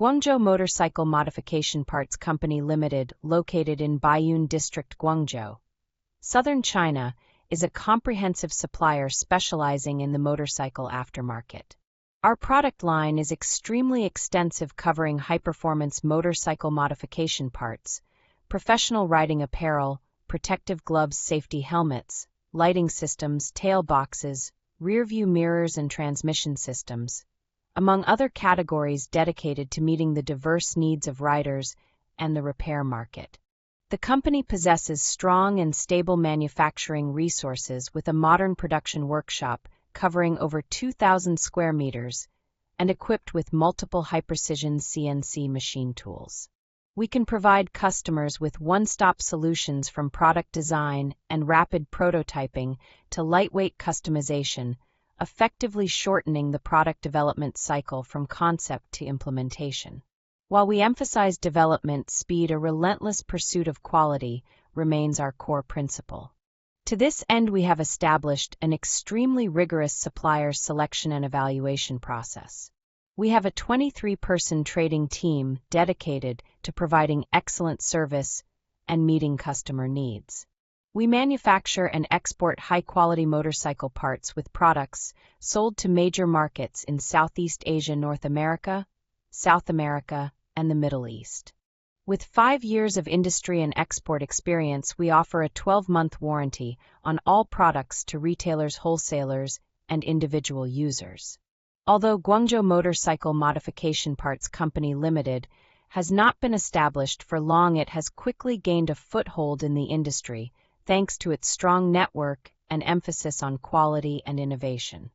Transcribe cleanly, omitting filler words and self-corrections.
Guangzhou Motorcycle Modification Parts Company Limited, located in Baiyun District, Guangzhou, southern China, is a comprehensive supplier specializing in the motorcycle aftermarket. Our product line is extremely extensive, covering high-performance motorcycle modification parts, professional riding apparel, protective gloves, safety helmets, lighting systems, tail boxes, rear-view mirrors, and transmission systems, among other categories dedicated to meeting the diverse needs of riders and the repair market. The company possesses strong and stable manufacturing resources with a modern production workshop covering over 2,000 square meters and equipped with multiple high-precision CNC machine tools. We can provide customers with one-stop solutions from product design and rapid prototyping to lightweight customization, effectively shortening the product development cycle from concept to implementation. While we emphasize development speed, a relentless pursuit of quality remains our core principle. To this end, we have established an extremely rigorous supplier selection and evaluation process. We have a 23-person trading team dedicated to providing excellent service and meeting customer needs. We manufacture and export high-quality motorcycle parts with products sold to major markets in Southeast Asia, North America, South America, and the Middle East. With 5 years of industry and export experience, we offer a 12-month warranty on all products to retailers, wholesalers, and individual users. Although Guangzhou Motorcycle Modification Parts Company Limited has not been established for long, it has quickly gained a foothold in the industry, thanks to its strong network and emphasis on quality and innovation.